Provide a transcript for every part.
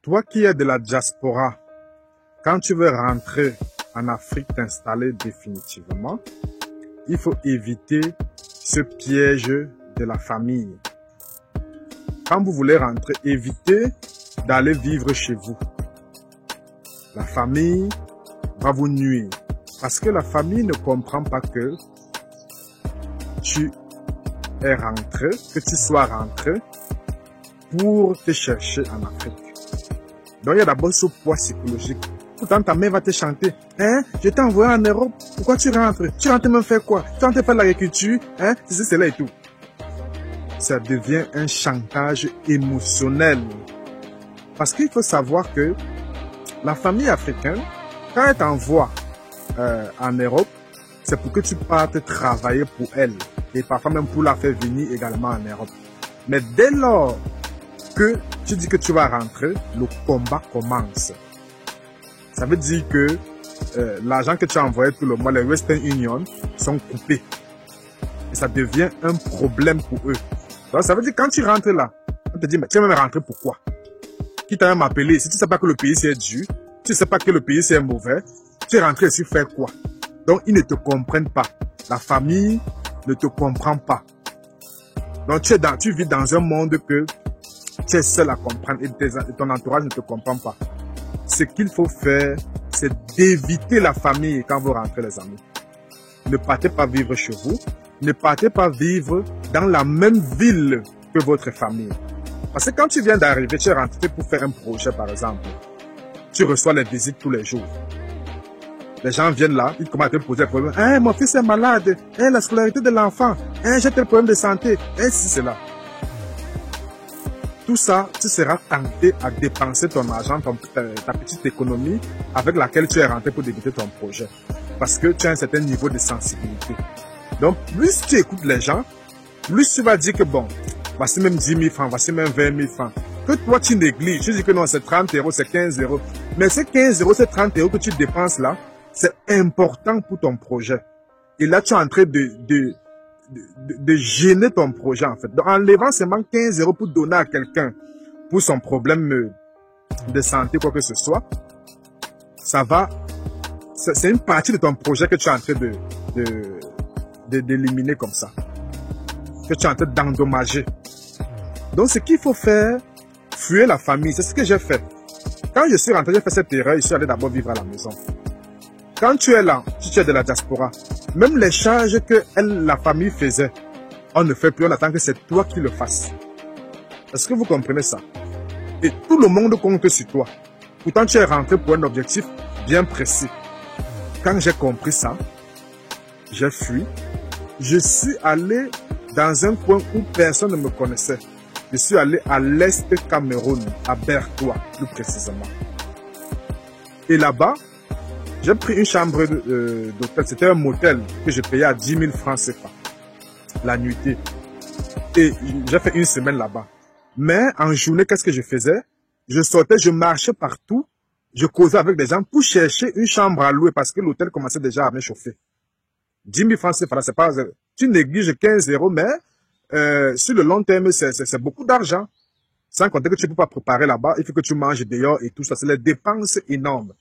Toi qui es de la diaspora, quand tu veux rentrer en Afrique, t'installer définitivement, il faut éviter ce piège de la famille. Quand vous voulez rentrer, évitez d'aller vivre chez vous. La famille va vous nuire. Parce que la famille ne comprend pas que tu es rentré, que tu sois rentré pour te chercher en Afrique. Donc il y a d'abord ce poids psychologique. Pourtant ta mère va te chanter. Hein? Je t'ai envoyé en Europe. Pourquoi tu rentres? Tu rentres me faire quoi? Tu rentres faire de l'agriculture? Hein? C'est là et tout. Ça devient un chantage émotionnel. Parce qu'il faut savoir que la famille africaine, quand elle t'envoie en Europe, c'est pour que tu partes travailler pour elle. Et parfois même pour la faire venir également en Europe. Mais dès lors que tu dis que tu vas rentrer, le combat commence. Ça veut dire que l'argent que tu as envoyé tout le mois, les Western Union, sont coupés. Et ça devient un problème pour eux. Donc ça veut dire que quand tu rentres là, on te dit, mais tu vas même rentrer pourquoi? Qui t'a même appelé? Si tu ne sais pas que le pays c'est dur, tu ne sais pas que le pays c'est mauvais, tu es rentré ici faire quoi? Donc ils ne te comprennent pas. La famille ne te comprend pas. Donc tu vis dans un monde que tu es seul à comprendre et ton entourage ne te comprend pas. Ce qu'il faut faire, c'est d'éviter la famille quand vous rentrez, les amis. Ne partez pas vivre chez vous. Ne partez pas vivre dans la même ville que votre famille. Parce que quand tu viens d'arriver, tu es rentré pour faire un projet, par exemple. Tu reçois les visites tous les jours. Les gens viennent là, ils commencent à te poser des problèmes. Hein, mon fils est malade. Hein, la scolarité de l'enfant. Hein, j'ai tel problème de santé. Hein, c'est là. Tout ça, tu seras tenté à dépenser ton argent, ta petite économie avec laquelle tu es rentré pour débuter ton projet. Parce que tu as un certain niveau de sensibilité. Donc, plus tu écoutes les gens, plus tu vas dire que bon, voici même 10 000 francs, voici même 20 000 francs. Que toi, tu négliges. Tu dis que non, c'est 30 euros, c'est 15 euros. Mais ces 15 euros, ces 30 euros que tu dépenses là, c'est important pour ton projet. Et là, tu es en train de gêner ton projet, en fait. Donc, en levant seulement 15 euros pour donner à quelqu'un pour son problème de santé, quoi que ce soit, ça va, c'est une partie de ton projet que tu es en train d'éliminer comme ça. Que tu es en train d'endommager. Donc, ce qu'il faut faire, fuir la famille. C'est ce que j'ai fait. Quand je suis rentré, j'ai fait cette erreur, je suis allé d'abord vivre à la maison. Quand tu es là, si tu es de la diaspora, même les charges que la famille faisait, on ne fait plus, on attend que c'est toi qui le fasses. Est-ce que vous comprenez ça? Et tout le monde compte sur toi. Pourtant, tu es rentré pour un objectif bien précis. Quand j'ai compris ça, j'ai fui. Je suis allé dans un coin où personne ne me connaissait. Je suis allé à l'est Cameroun, à Bertoua, plus précisément. Et là-bas, j'ai pris une chambre d'hôtel. C'était un motel que je payais à 10 000 francs CFA la nuitée. Et j'ai fait une semaine là-bas. Mais en journée, qu'est-ce que je faisais? Je sortais, je marchais partout. Je causais avec des gens pour chercher une chambre à louer parce que l'hôtel commençait déjà à me chauffer. 10 000 francs CFA, c'est pas... Tu négliges 15 euros, mais sur le long terme, c'est beaucoup d'argent. Sans compter que tu ne peux pas préparer là-bas. Il faut que tu manges dehors et tout ça. C'est les dépenses énormes.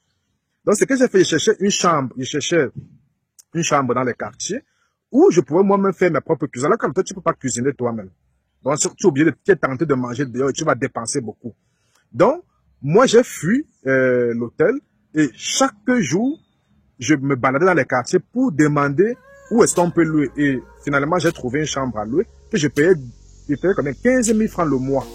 Donc, ce que j'ai fait, je cherchais une chambre. Je cherchais une chambre dans les quartiers où je pouvais moi-même faire mes propres cuisines. Là, comme toi, tu ne peux pas cuisiner toi-même. Donc, tu es obligé de tenter de manger dehors et tu vas dépenser beaucoup. Donc, moi, j'ai fui l'hôtel et chaque jour, je me baladais dans les quartiers pour demander où est-ce qu'on peut louer. Et finalement, j'ai trouvé une chambre à louer que je payais combien? 15 000 francs le mois.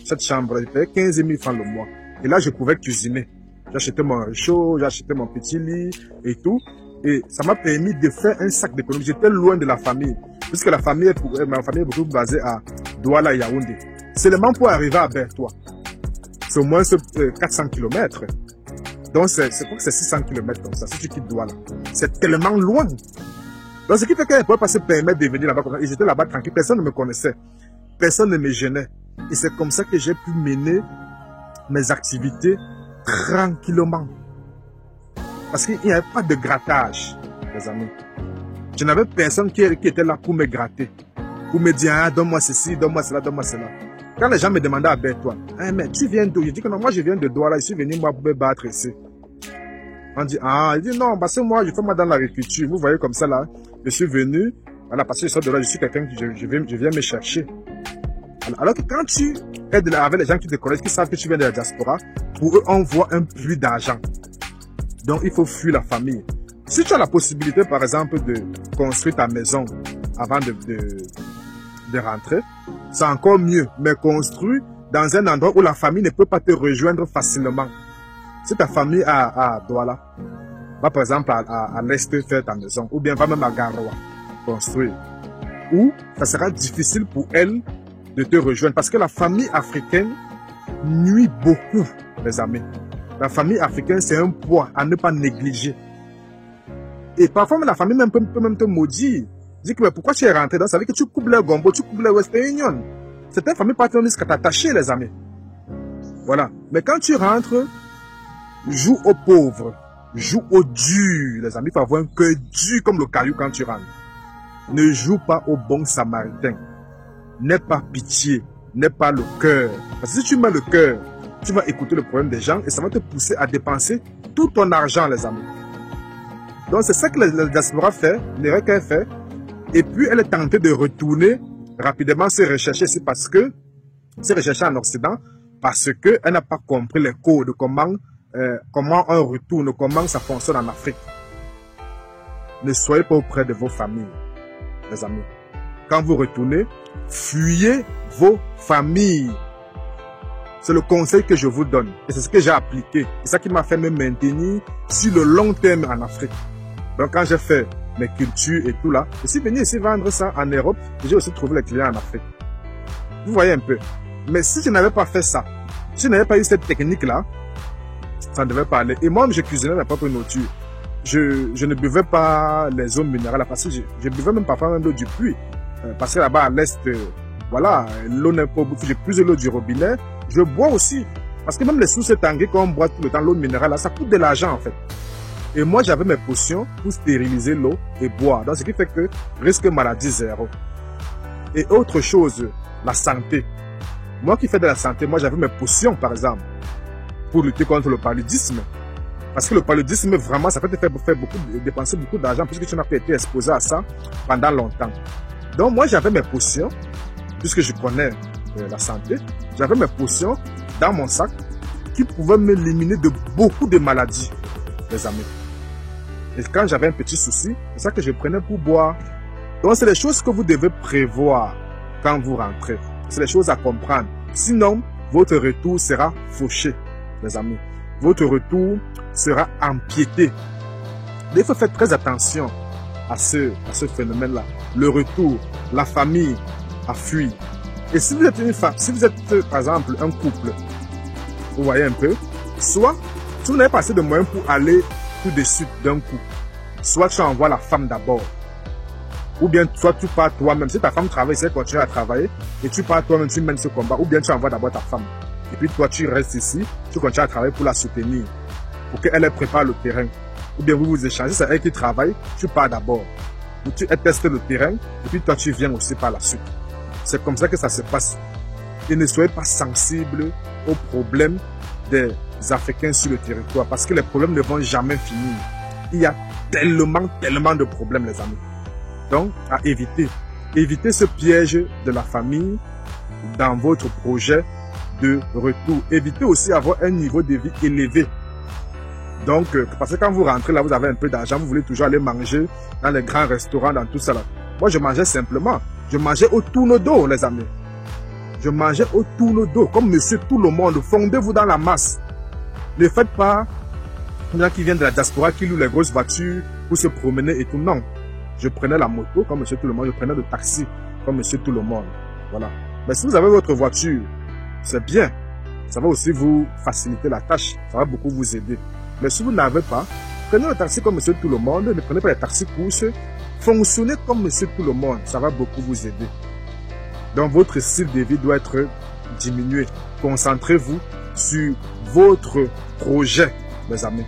Cette chambre, je payais 15 000 francs le mois. Et là, je pouvais cuisiner. J'achetais mon réchaud, j'achetais mon petit lit et tout. Et ça m'a permis de faire un sac d'économie. J'étais loin de la famille. Puisque ma famille est beaucoup basée à Douala et Yaoundé. Seulement pour arriver à Bertoua. C'est au moins 400 km. Donc, c'est quoi que c'est 600 km comme ça, si tu quittes Douala. C'est tellement loin. Donc, ce qui fait qu'elle ne pouvait pas se permettre de venir là-bas comme ça. Et j'étais là-bas tranquille. Personne ne me connaissait. Personne ne me gênait. Et c'est comme ça que j'ai pu mener mes activités tranquillement. Parce qu'il n'y avait pas de grattage, les amis. Je n'avais personne qui était là pour me gratter. Pour me dire, ah, donne-moi ceci, donne-moi cela, donne-moi cela. Quand les gens me demandaient à Bertoine, hey, mais tu viens d'où? Je dis que non, moi je viens de Douala, je suis venu moi pour me battre ici. On dit, ah, il dit non, parce que moi je fais moi dans l'agriculture. Vous voyez comme ça là, je suis venu, voilà, parce que je sors de là, je suis quelqu'un qui je viens me chercher. Alors que quand tu es avec les gens qui te connaissent, qui savent que tu viens de la diaspora, pour eux, on voit un plus d'argent. Donc, il faut fuir la famille. Si tu as la possibilité, par exemple, de construire ta maison avant de rentrer, c'est encore mieux. Mais construire dans un endroit où la famille ne peut pas te rejoindre facilement. Si ta famille à Douala, va par exemple à l'Est faire ta maison, ou bien va même à Garoua construire, ou ça sera difficile pour elle de te rejoindre. Parce que la famille africaine nuit beaucoup, les amis. La famille africaine, c'est un poids à ne pas négliger. Et parfois, la famille peut même te maudire. Dis que mais pourquoi tu es rentré dans ça? Ça veut dire que tu coupes le gombo, tu coupes le Western Union. Certaines familles partent jusqu'à t'attacher, les amis. Voilà. Mais quand tu rentres, joue aux pauvres, joue aux durs, les amis. Il faut avoir un cœur dur comme le caillou quand tu rentres. Ne joue pas au bon samaritain. N'aie pas pitié, n'aie pas le cœur. Parce que si tu mets le cœur, tu vas écouter le problème des gens et ça va te pousser à dépenser tout ton argent, les amis. Donc c'est ça que la diaspora fait, l'erreur qu'elle fait. Et puis elle est tentée de retourner rapidement se rechercher ici parce que, se rechercher en Occident, parce qu'elle n'a pas compris les codes, comment on retourne, comment ça fonctionne en Afrique. Ne soyez pas auprès de vos familles, les amis. Quand vous retournez, fuyez vos familles. C'est le conseil que je vous donne. Et c'est ce que j'ai appliqué. C'est ça qui m'a fait me maintenir sur le long terme en Afrique. Donc quand j'ai fait mes cultures et tout là, je suis venu ici vendre ça en Europe. Et j'ai aussi trouvé les clients en Afrique. Vous voyez un peu. Mais si je n'avais pas fait ça, si je n'avais pas eu cette technique-là, ça ne devait pas aller. Et moi, je cuisinais ma propre nourriture. Je ne buvais pas les eaux minérales parce que je buvais même parfois même l'eau du puits. Parce que là-bas à l'Est, voilà, l'eau n'est pas beaucoup. J'ai plus de l'eau du robinet. Je bois aussi. Parce que même les sources tanguées, quand on boit tout le temps l'eau minérale, là, ça coûte de l'argent en fait. Et moi, j'avais mes potions pour stériliser l'eau et boire. Donc, ce qui fait que risque maladie zéro. Et autre chose, la santé. Moi qui fais de la santé, moi j'avais mes potions par exemple, pour lutter contre le paludisme. Parce que le paludisme, vraiment, ça peut te faire dépenser beaucoup d'argent puisque tu n'as pas été exposé à ça pendant longtemps. Donc moi, j'avais mes potions, puisque je connais la santé, j'avais mes potions dans mon sac qui pouvaient m'éliminer de beaucoup de maladies, les amis. Et quand j'avais un petit souci, c'est ça que je prenais pour boire. Donc c'est les choses que vous devez prévoir quand vous rentrez. C'est les choses à comprendre. Sinon, votre retour sera fauché, les amis. Votre retour sera empiété. Il faut faire très attention à ce phénomène-là. Le retour, la famille a fui. Et si vous êtes une femme, si vous êtes par exemple un couple, vous voyez un peu, soit si vous n'avez pas assez de moyens pour aller tout de suite d'un coup, soit tu envoies la femme d'abord, ou bien soit tu pars toi-même. Si ta femme travaille, si elle continue à travailler, et tu pars toi-même, tu mènes ce combat, ou bien tu envoies d'abord ta femme. Et puis toi, tu restes ici, tu continues à travailler pour la soutenir, pour qu'elle prépare le terrain. Ou bien vous vous échangez, c'est elle qui travaille, tu pars d'abord. Ou tu testes le terrain, et puis toi, tu viens aussi par la suite. C'est comme ça que ça se passe. Et ne soyez pas sensibles aux problèmes des Africains sur le territoire, parce que les problèmes ne vont jamais finir. Il y a tellement de problèmes, les amis. Donc, à éviter. Évitez ce piège de la famille dans votre projet de retour. Évitez aussi d'avoir un niveau de vie élevé. Donc, parce que quand vous rentrez là, vous avez un peu d'argent, vous voulez toujours aller manger dans les grands restaurants, dans tout ça là. Moi, je mangeais simplement. Je mangeais au tourne-dos, les amis. Je mangeais au tourne-dos, comme monsieur tout le monde. Fondez-vous dans la masse. Ne faites pas les gens qui viennent de la diaspora, qui louent les grosses voitures pour se promener et tout. Non. Je prenais la moto comme monsieur tout le monde. Je prenais le taxi comme monsieur tout le monde. Voilà. Mais si vous avez votre voiture, c'est bien. Ça va aussi vous faciliter la tâche. Ça va beaucoup vous aider. Mais si vous n'avez pas, prenez le taxi comme monsieur tout le monde. Ne prenez pas les taxis courses. Fonctionnez comme monsieur tout le monde. Ça va beaucoup vous aider. Donc votre style de vie doit être diminué. Concentrez-vous sur votre projet, mes amis.